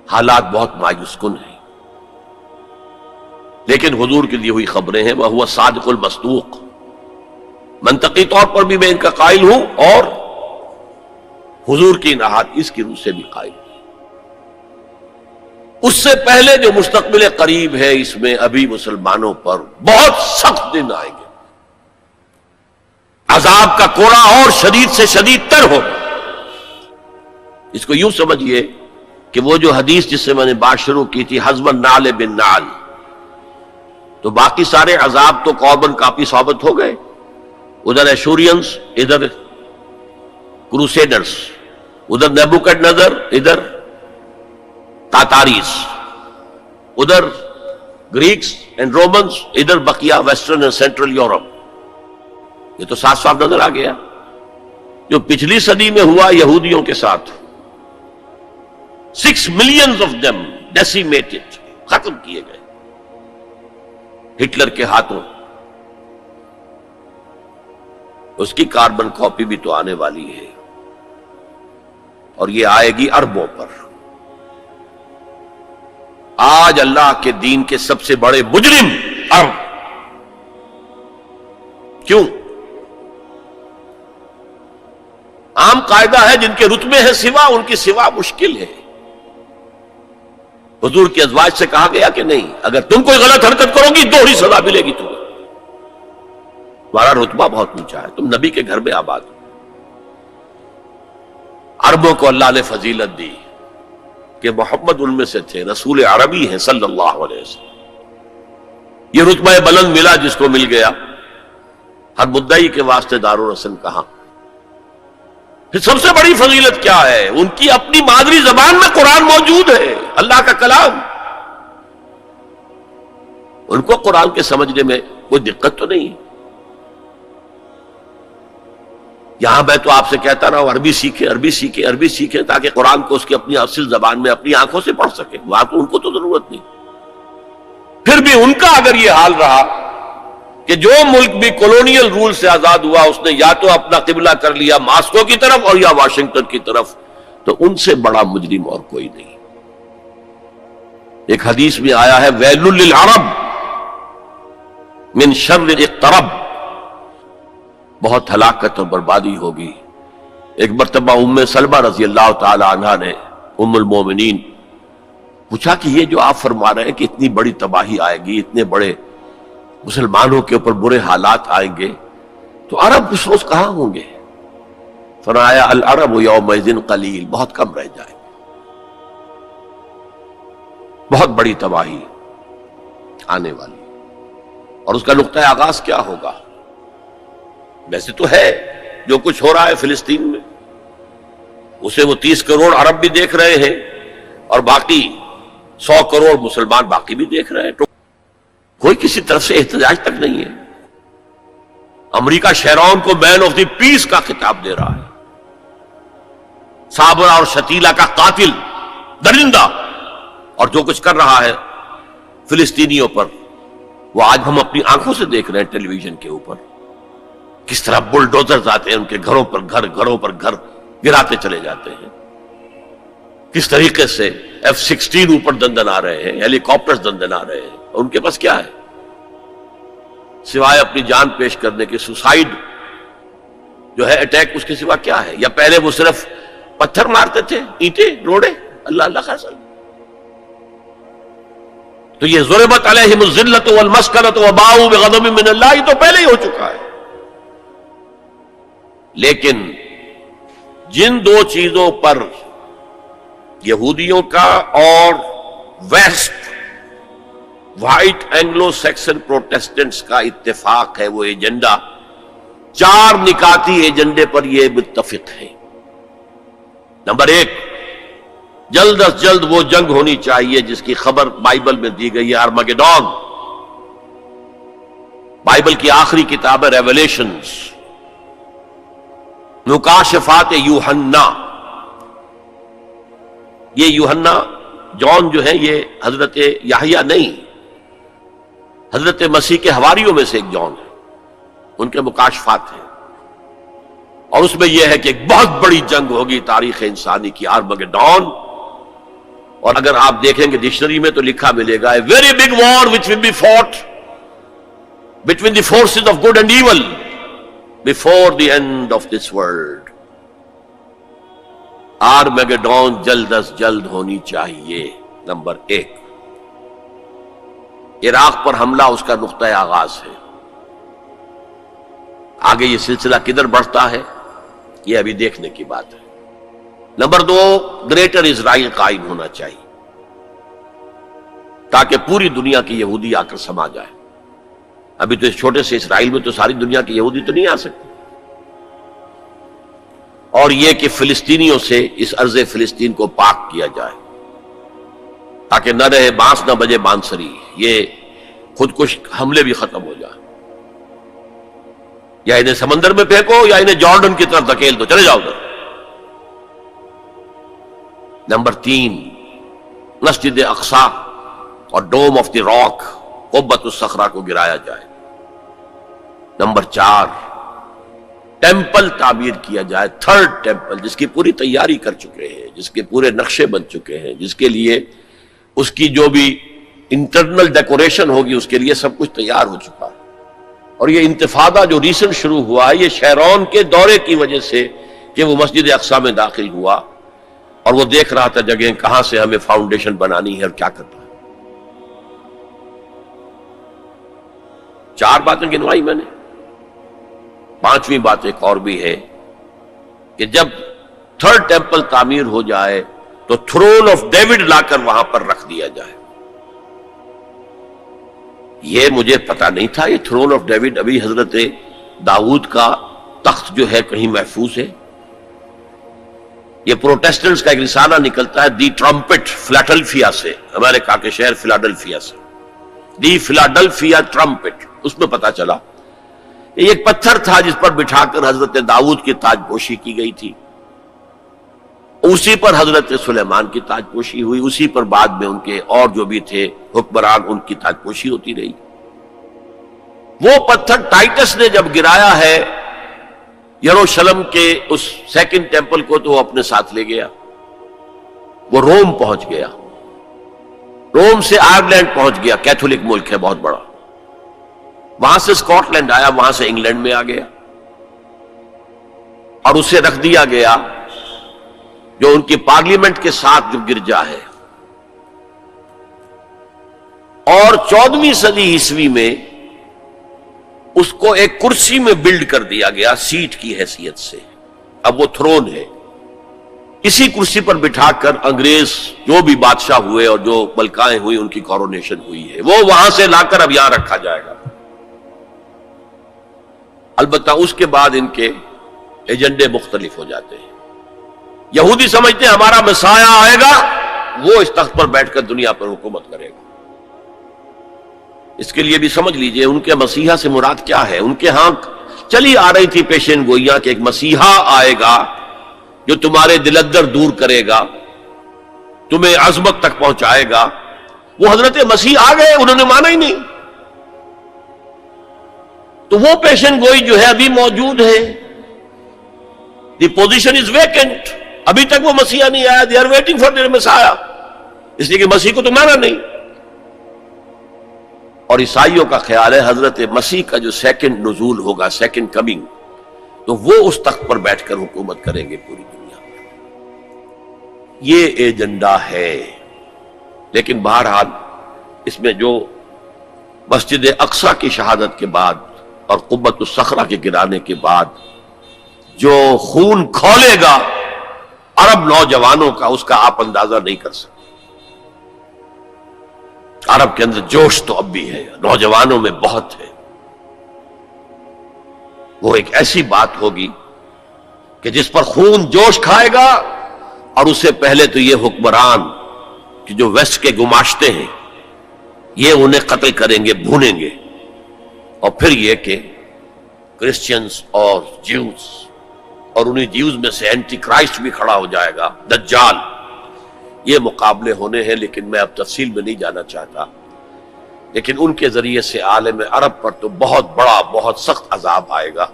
حالات بہت مایوس کن ہیں، لیکن حضور کی دی ہوئی خبریں ہیں، وَهُوَ الصَّادِقُ الْمَصْدُوقُ، منطقی طور پر بھی میں ان کا قائل ہوں اور حضور کی احادیث کی روح سے بھی قائل ہوں۔ اس سے پہلے جو مستقبل قریب ہے، اس میں ابھی مسلمانوں پر بہت سخت دن آئیں گے، عذاب کا کوڑا اور شدید سے شدید تر ہوگا۔ اس کو یوں سمجھیے کہ وہ جو حدیث جس سے میں نے بات شروع کی تھی، حزب النعل بالنعل، تو باقی سارے عذاب تو قومن کافی ثابت ہو گئے، ادھر ایشورینز، ادھر کروسیڈرز، ادھر نیبوکڈنیزر، ادھر تاتاریز، ادھر گریکس اینڈ رومنز، ادھر بقیہ ویسٹرن اینڈ سینٹرل یورپ۔ یہ تو صاف صاف نظر آ گیا جو پچھلی صدی میں ہوا یہودیوں کے ساتھ، 6 million of them decimated، ختم کیے گئے ہٹلر کے ہاتھوں۔ اس کی کاربن کاپی بھی تو آنے والی ہے، اور یہ آئے گی اربوں پر۔ آج اللہ کے دین کے سب سے بڑے مجرم عرب، کیوں؟ عام قاعدہ ہے جن کے رتبے ہیں سوا، ان کی سوا مشکل ہے۔ حضور کے ازواج سے کہا گیا کہ نہیں، اگر تم کوئی غلط حرکت کرو گی دوہری سزا ملے گی تمہیں، تمہارا رتبہ بہت اونچا ہے، تم نبی کے گھر میں آباد ہو۔ عربوں کو اللہ نے فضیلت دی کہ محمد ان میں سے تھے، رسول عربی ہیں صلی اللہ علیہ وسلم۔ یہ رتبہ بلند ملا جس کو مل گیا، ہر مدعی کے واسطے دار و رسن کہاں۔ پھر سب سے بڑی فضیلت کیا ہے؟ ان کی اپنی مادری زبان میں قرآن موجود ہے، اللہ کا کلام۔ ان کو قرآن کے سمجھنے میں کوئی دقت تو نہیں ہے۔ یہاں میں تو آپ سے کہتا رہا ہوں عربی سیکھیں، عربی سیکھیں، عربی سیکھیں، تاکہ قرآن کو اس کی اپنی اصل زبان میں اپنی آنکھوں سے پڑھ سکیں۔ وہاں تو ان کو تو ضرورت نہیں۔ پھر بھی ان کا اگر یہ حال رہا کہ جو ملک بھی کولونیل رول سے آزاد ہوا، اس نے یا تو اپنا قبلہ کر لیا ماسکو کی طرف اور یا واشنگٹن کی طرف، تو ان سے بڑا مجرم اور کوئی نہیں۔ ایک حدیث میں آیا ہے ویل للعرب من شر اقترب، بہت ہلاکت اور بربادی ہوگی۔ ایک مرتبہ ام سلمہ رضی اللہ تعالی عنہا نے، ام المومنین، پوچھا کہ یہ جو آپ فرما رہے ہیں کہ اتنی بڑی تباہی آئے گی، اتنے بڑے مسلمانوں کے اوپر برے حالات آئیں گے، تو عرب اس روز کہاں ہوں گے؟ فرمایا العرب یومئذ قلیل، بہت کم رہ جائیں گے، بہت بڑی تباہی آنے والی۔ اور اس کا نقطہ آغاز کیا ہوگا؟ ویسے تو ہے جو کچھ ہو رہا ہے فلسطین میں، اسے وہ 30 کروڑ عرب بھی دیکھ رہے ہیں، اور باقی 100 کروڑ مسلمان باقی بھی دیکھ رہے ہیں، تو کوئی کسی طرف سے احتجاج تک نہیں ہے۔ امریکہ شیرون کو مین آف دی پیس کا خطاب دے رہا ہے، صابرہ اور شتیلہ کا قاتل، درندہ، اور جو کچھ کر رہا ہے فلسطینیوں پر، وہ آج ہم اپنی آنکھوں سے دیکھ رہے ہیں ٹیلی ویژن کے اوپر، کس طرح بلڈوزرز آتے ہیں ان کے گھروں پر گھر گراتے چلے جاتے ہیں، کس طریقے سے F-16 اوپر دندن آ رہے ہیں، ہیلی کاپٹرز دندن آ رہے ہیں، اور ان کے پاس کیا ہے سوائے اپنی جان پیش کرنے کے؟ سوسائیڈ جو ہے اٹیک، اس کے سوا کیا ہے؟ یا پہلے وہ صرف پتھر مارتے تھے، اینٹیں، روڑے، اللہ اللہ خاصا۔ تو یہ ضربت علیہم الذلۃ والمسکنۃ وباؤوا بغضب من اللہ، یہ تو پہلے ہی ہو چکا ہے۔ لیکن جن دو چیزوں پر یہودیوں کا اور west white Anglo Saxon Protestants کا اتفاق ہے، وہ ایجنڈا، 4 نکاتی ایجنڈے پر یہ متفق ہے۔ نمبر 1، جلد از جلد وہ جنگ ہونی چاہیے جس کی خبر بائبل میں دی گئی ہے، ارمگیڈون، بائبل کی آخری کتاب ہے ریویلیشنز، مکاشفات یوحنا۔ یہ یوحنا، جون جو ہے، یہ حضرت یحییٰ نہیں، حضرت مسیح کے حواریوں میں سے ایک جون ہے، ان کے مکاشفات ہیں، اور اس میں یہ ہے کہ ایک بہت بڑی جنگ ہوگی تاریخ انسانی کی، آرمگیڈون، اور اگر آپ دیکھیں گے ڈکشنری میں تو لکھا ملے گا a very big war which will be fought between the forces of good and evil before the end of this world. آرمیگڈون جلد از جلد ہونی چاہیے. نمبر 1، عراق پر حملہ اس کا نقطۂ آغاز ہے. آگے یہ سلسلہ کدھر بڑھتا ہے یہ ابھی دیکھنے کی بات ہے. نمبر 2، گریٹر اسرائیل قائم ہونا چاہیے تاکہ پوری دنیا کی یہودی آ کر سما جائے. ابھی تو اس چھوٹے سے اسرائیل میں تو ساری دنیا کی یہودی تو نہیں آ سکتی. اور یہ کہ فلسطینیوں سے اس ارض فلسطین کو پاک کیا جائے تاکہ نہ رہے بانس نہ بجے بانسری. یہ خودکش حملے بھی ختم ہو جائے. یا انہیں سمندر میں پھینکو یا انہیں جارڈن کی طرف دھکیل دو، چلے جاؤ ادھر. نمبر 3، مسجد اقصی اور ڈوم آف دی راک قبۃ الصخرہ کو گرایا جائے. نمبر 4، ٹیمپل تعمیر کیا جائے، 3rd ٹیمپل، جس کی پوری تیاری کر چکے ہیں، جس کے پورے نقشے بن چکے ہیں، جس کے لیے اس کی جو بھی انٹرنل ڈیکوریشن ہوگی اس کے لیے سب کچھ تیار ہو چکا ہے. اور یہ انتفاضہ جو ریسنٹ شروع ہوا ہے یہ شیرون کے دورے کی وجہ سے کہ وہ مسجد اقصی میں داخل ہوا اور وہ دیکھ رہا تھا جگہیں کہاں سے ہمیں فاؤنڈیشن بنانی ہے اور کیا کرنا ہے. 4 باتیں گنوائی میں نے. 5ویں بات ایک اور بھی ہے کہ جب 3rd ٹیمپل تعمیر ہو جائے تو تھرون آف ڈیوڈ لا کر وہاں پر رکھ دیا جائے. یہ مجھے پتا نہیں تھا. یہ تھرون آف ڈیوڈ ابھی حضرت داؤد کا تخت جو ہے کہیں محفوظ ہے. یہ پروٹیسٹنٹس کا ایک رسالہ نکلتا ہے دی ٹرمپٹ فلاڈلفیا سے، امریکہ کے شہر فلاڈلفیا سے، دی فلاڈلفیا ٹرمپٹ. اس میں پتا چلا یہ ایک پتھر تھا جس پر بٹھا کر حضرت داؤد کی تاج پوشی کی گئی تھی. اسی پر حضرت سلیمان کی تاج پوشی ہوئی، اسی پر بعد میں ان کے اور جو بھی تھے حکمران ان کی تاج پوشی ہوتی رہی. وہ پتھر ٹائٹس نے جب گرایا ہے یروشلم کے اس 2nd ٹیمپل کو تو وہ اپنے ساتھ لے گیا. وہ روم پہنچ گیا، روم سے آئرلینڈ پہنچ گیا، کیتھولک ملک ہے بہت بڑا. وہاں سے اسکاٹ لینڈ آیا، وہاں سے انگلینڈ میں آ گیا اور اسے رکھ دیا گیا جو ان کی پارلیمنٹ کے ساتھ جو گرجا ہے. اور 14ویں صدی عیسوی میں اس کو ایک کرسی میں بلڈ کر دیا گیا سیٹ کی حیثیت سے. اب وہ تھرون ہے. اسی کرسی پر بٹھا کر انگریز جو بھی بادشاہ ہوئے اور جو ملکائیں ہوئی ان کی کورونیشن ہوئی ہے وہ وہاں سے لا کر اب یہاں رکھا جائے گا. البتہ اس کے بعد ان کے ایجنڈے مختلف ہو جاتے ہیں. یہودی سمجھتے ہیں ہمارا مسیح آئے گا، وہ اس تخت پر بیٹھ کر دنیا پر حکومت کرے گا. اس کے لیے بھی سمجھ لیجئے ان کے مسیحا سے مراد کیا ہے. ان کے ہاں چلی آ رہی تھی پیشین گوئیاں کہ ایک مسیحا آئے گا جو تمہارے دلدر دور کرے گا، تمہیں عظمت تک پہنچائے گا. وہ حضرت مسیح آ گئے، انہوں نے مانا ہی نہیں. تو وہ پیشن گوئی جو ہے ابھی موجود ہے. The position is vacant. ابھی تک وہ مسیح نہیں آیا. They are waiting for their مسیح. اس لیے کہ مسیح کو تو مانا نہیں. اور عیسائیوں کا خیال ہے حضرت مسیح کا جو 2nd نزول ہوگا، 2nd کمنگ، تو وہ اس تخت پر بیٹھ کر حکومت کریں گے پوری دنیا میں. یہ ایجنڈا ہے. لیکن بہرحال اس میں جو مسجد اقصی کی شہادت کے بعد اور قبۃ الصخرہ کے گرانے کے بعد جو خون کھولے گا عرب نوجوانوں کا، اس کا آپ اندازہ نہیں کر سکتے. عرب کے اندر جوش تو اب بھی ہے، نوجوانوں میں بہت ہے. وہ ایک ایسی بات ہوگی کہ جس پر خون جوش کھائے گا. اور اس سے پہلے تو یہ حکمران کہ جو ویسٹ کے گماشتے ہیں یہ انہیں قتل کریں گے، بھونیں گے. اور پھر یہ کہ کرسچنز اور جیوز، اور انہیں جیوز میں سے اینٹی کرائسٹ بھی کھڑا ہو جائے گا، دجال. یہ مقابلے ہونے ہیں لیکن میں اب تفصیل میں نہیں جانا چاہتا. لیکن ان کے ذریعے سے عالم عرب پر تو بہت بڑا، بہت سخت عذاب آئے گا.